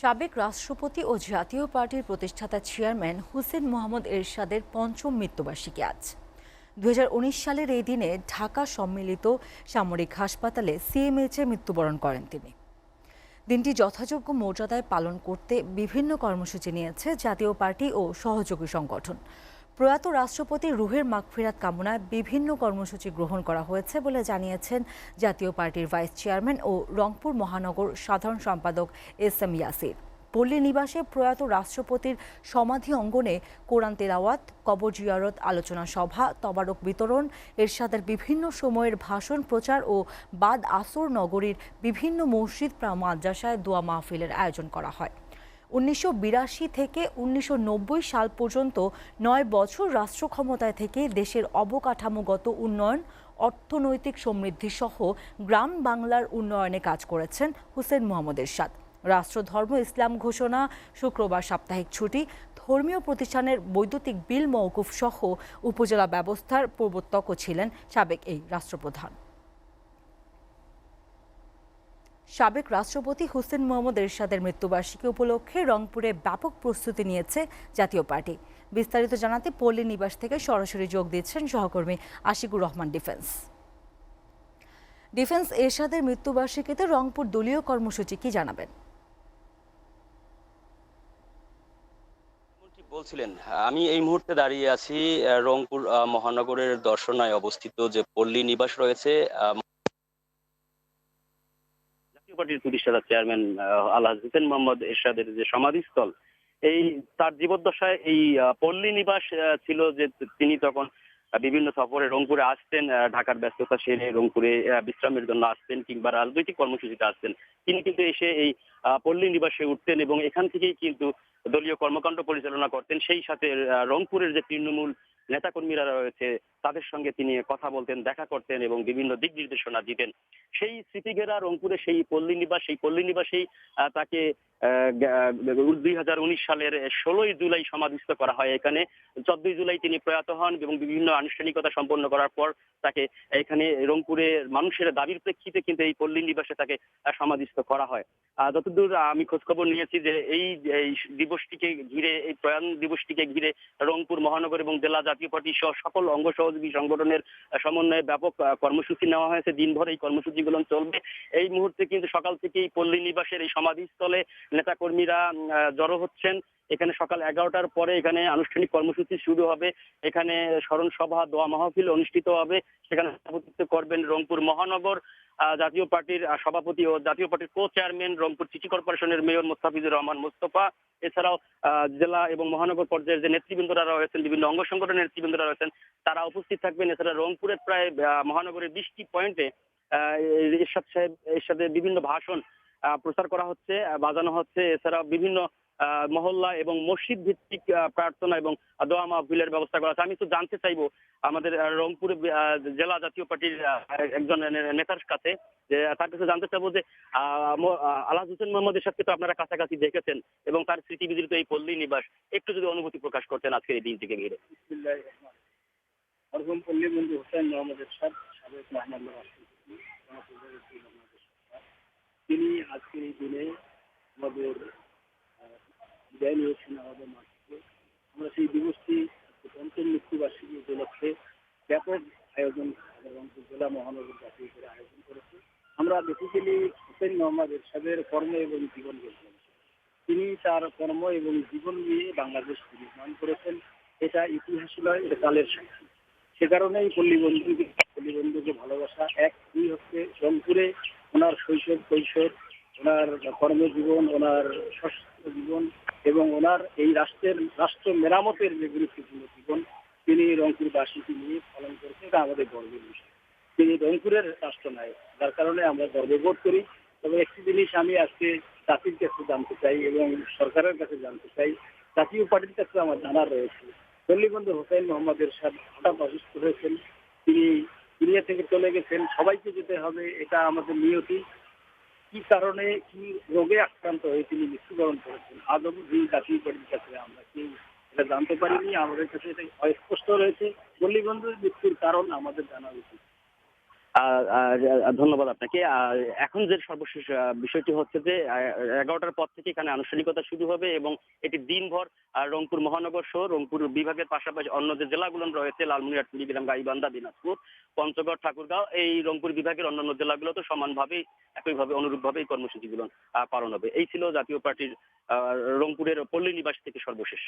সাবেক রাষ্ট্রপতি ও জাতীয় পার্টির প্রতিষ্ঠাতা চেয়ারম্যান হুসেইন মোহাম্মদ এরশাদের পঞ্চম মৃত্যুবার্ষিকী আজ। ২০১৯ সালের এই দিনে ঢাকা সম্মিলিত সামরিক হাসপাতালে সিএমএইচে মৃত্যুবরণ করেন তিনি। দিনটি যথাযোগ্য মর্যাদায় পালন করতে বিভিন্ন কর্মসূচি নিয়েছে জাতীয় পার্টি ও সহযোগী সংগঠন। প্রয়াত রাষ্ট্রপতির রুহের মাগফিরাত কামনায় বিভিন্ন কর্মসূচি গ্রহণ করা হয়েছে বলে জানিয়েছেন জাতীয় পার্টির ভাইস চেয়ারম্যান ও রংপুর মহানগর সাধারণ সম্পাদক এস এম ইয়াসির। পল্লী নিবাসে প্রয়াত রাষ্ট্রপতির সমাধি অঙ্গনে কোরআন তেলাওয়াত, কবর জিয়ারত, আলোচনা সভা, তবারক বিতরণ, এরশাদের বিভিন্ন সময়ের ভাষণ প্রচার ও বাদ আসর নগরীর বিভিন্ন মসজিদ মাদ্রাসায় দোয়া মাহফিলের আয়োজন করা হয়। ১৯৮২ থেকে ১৯৯০ সাল পর্যন্ত ৯ বছর রাষ্ট্র ক্ষমতায় থেকে দেশের অবকাঠামোগত উন্নয়ন, অর্থনৈতিক সমৃদ্ধি সহ গ্রাম বাংলার উন্নয়নে কাজ করেছেন হুসেইন মোহাম্মদ এরশাদ। রাষ্ট্রধর্ম ইসলাম ঘোষণা, শুক্রবার সাপ্তাহিক ছুটি, ধর্মীয় প্রতিষ্ঠানের বৈদ্যুতিক বিল মওকুফ সহ উপজেলা ব্যবস্থার প্রবর্তকও ছিলেন সাবেক এই রাষ্ট্রপ্রধান। সাবেক রাষ্ট্রপতি হুসেইন মোহাম্মদ এরশাদের মৃত্যুবার্ষিকী উপলক্ষে রংপুরে ব্যাপক প্রস্তুতি নিয়েছে জাতীয় পার্টি। বিস্তারিত জানাতে পল্লী নিবাস থেকে সরাসরি যোগ দিচ্ছেন সহকর্মী আশিকুর রহমান ডিফেন্স। এরশাদের মৃত্যুবার্ষিকীতে রংপুর দলীয় কর্মসূচি কি জানাবেন? বলছিলেন, আমি এই মুহূর্তে দাঁড়িয়ে আছি রংপুর মহানগরের দর্শনায় অবস্থিত যে পল্লী নিবাস রয়েছে। জাতীয় পার্টির প্রতিষ্ঠাতা চেয়ারম্যান আলহাজ হুসেইন মোহাম্মদ এরশাদের যে সমাধিস্থল, এই তার জীবদ্দশায় এই পল্লী নিবাস ছিল যে তিনি তখন বিভিন্ন সফরে রংপুরে আসতেন, ঢাকার ব্যস্ততা সেরে রংপুরে বিশ্রামের জন্য আসতেন কিংবা রাজনৈতিক কর্মসূচিতে আসতেন। তিনি কিন্তু এসে এই পল্লী নিবাসে উঠতেন এবং এখান থেকেই কিন্তু দলীয় কর্মকাণ্ড পরিচালনা করতেন। সেই সাথে রংপুরের যে তৃণমূল নেতাকর্মীরা রয়েছে তাদের সঙ্গে তিনি কথা বলতেন, দেখা করতেন এবং বিভিন্ন দিক নির্দেশনা দিতেন। সেই স্মৃতিঘেরা রংপুরে সেই পল্লী নিবাসেই তাকে ২০১৯ সালের ১৬ই জুলাই সমাধিস্থ করা হয়। এখানে ১৪ই জুলাই তিনি প্রয়াত হন এবং বিভিন্ন আনুষ্ঠানিকতা সম্পন্ন করার পর তাকে এখানে রংপুরে মানুষের দাবির প্রেক্ষিতে কিন্তু এই পল্লী নিবাসে তাকে সমাধিস্থ করা হয়। যতদূর আমি খোঁজখবর নিয়েছি যে এই দিবসটিকে ঘিরে, এই প্রয়াণ দিবসটিকে ঘিরে রংপুর মহানগর এবং জেলা জাতীয় পার্টি সহ সকল অঙ্গ সহযোগী সংগঠনের সমন্বয়ে ব্যাপক কর্মসূচি নেওয়া হয়েছে। দিনভর এই কর্মসূচিগুলো চলবে। এই মুহূর্তে কিন্তু সকাল থেকেই পল্লী নিবাসের এই সমাধিস্থলে নেতাকর্মীরা জড়ো হচ্ছেন। এখানে সকাল ১১টার পরে এখানে আনুষ্ঠানিক কর্মসূচি শুরু হবে। এখানে স্মরণ সভা, দোয়া মাহফিল অনুষ্ঠিত হবে। সেখানে সভাপতিত্ব করবেন রংপুর মহানগর জাতীয় পার্টির সভাপতি ও জাতীয় পার্টির কো চেয়ারম্যান রংপুর সিটি কর্পোরেশনের মেয়র মোস্তাফিজুর রহমান মোস্তফা। এছাড়াও জেলা এবং মহানগর পর্যায়ের যে নেতৃবৃন্দরা রয়েছেন, বিভিন্ন অঙ্গ সংগঠনের নেতৃবৃন্দরা রয়েছেন, তারা উপস্থিত থাকবেন। এছাড়া রংপুরের প্রায় মহানগরের ২০টি পয়েন্টে এরশাদের বিভিন্ন ভাষণ প্রচার করা হচ্ছে, বাজানো হচ্ছে। এছাড়া বিভিন্ন মহল্লা এবং মসজিদ ভিত্তিক প্রার্থনা এবং দোয়া মাহফিলের ব্যবস্থা করা আছে। আমি তো জানতে চাইবো আমাদের রংপুর জেলা জাতীয় পার্টির একজন নেতার কাছে, যে তার কাছে জানতে চাইবো যে আলহাজ হুসেইন মোহাম্মদ এরশাদকে তো আপনারা কাছাকাছি দেখেছেন এবং তার স্মৃতি বিজড়িত এই পল্লী নিবাস, একটু যদি অনুভূতি প্রকাশ করতেন আজকের এই দিনটিকে ঘিরে। মরহুম পল্লী বন্ধু হুসেইন মোহাম্মদ এরশাদ, সাবেক মহানগর রাষ্ট্রপতি, তিনি আজকের এই দিনে আমাদের বিদায় নিয়েছেন আমাদের মাঠ থেকে। আমরা সেই দিবসটি পঞ্চম মৃত্যুবার্ষিকী উপলক্ষে ব্যাপক আয়োজন রংপুর জেলা মহানগর জাতীয় করে আয়োজন করেছে। আমরা বেসিক্যালি হুসেইন মোহাম্মদ এরশাদের কর্ম এবং জীবন বলছেন। তিনি তার কর্ম এবং জীবন নিয়ে বাংলাদেশ নির্মাণ করেছেন। এটা ইতিহাস নয়, এটা কালের সাক্ষী। সে কারণেই পল্লী বন্ধুকে ভালোবাসা। দুই হচ্ছে রংপুরে ওনার শৈশব কৈশোর, ওনার কর্মজীবন, ওনার সশস্ত্র জীবন এবং ওনার এই রাষ্ট্র মেরামতের যে গুরুত্বপূর্ণ জীবন তিনি রংপুরবাসীকে নিয়ে পালন করেছেন। এটা আমাদের গর্বের বিষয়। তিনি রংপুরের রাষ্ট্রনায়ক, যার কারণে আমরা গর্ববোধ করি। তবে একটি জিনিস আমি আজকে জাতির কাছে জানতে চাই এবং সরকারের কাছে জানতে চাই, জাতীয় পার্টির কাছে আমার জানার রয়েছে, পল্লীবন্ধু হুসেইন মোহাম্মদ এরশাদ হঠাৎ অসুস্থ হয়েছেন, তিনি দুনিয়া থেকে চলে গেছেন, সবাইকে যেতে হবে, এটা আমাদের নিয়তি। কি কারণে, কি রোগে আক্রান্ত হয়ে তিনি মৃত্যুবরণ করেছেন আজ অবধি জাতীয় পার্টির কাছে আমরা কেউ এটা জানতে পারিনি। আমাদের কাছে এটা অস্পষ্ট রয়েছে। পল্লীবন্ধুর মৃত্যুর কারণ আমাদের জানা উচিত। ধন্যবাদ আপনাকে। এখন যে সর্বশেষ বিষয়টি হচ্ছে যে 11টার পর থেকে এখানে আনুষ্ঠানিকতা শুরু হবে এবং এটি দিনভর রংপুর মহানগর সহ রংপুর বিভাগের পাশাপাশি অন্য যে জেলাগুলো রয়েছে লালমনিরহাট, কুড়িগ্রাম, গাইবান্ধা, দিনাজপুর, পঞ্চগড়, ঠাকুরগাঁও, এই রংপুর বিভাগের অন্যান্য জেলাগুলোতে সমানভাবে একইভাবে অনুরূপভাবে এই কর্মসূচিগুলো পালন হবে। এই ছিল জাতীয় পার্টির রংপুরের পল্লী নিবাস থেকে সর্বশেষ।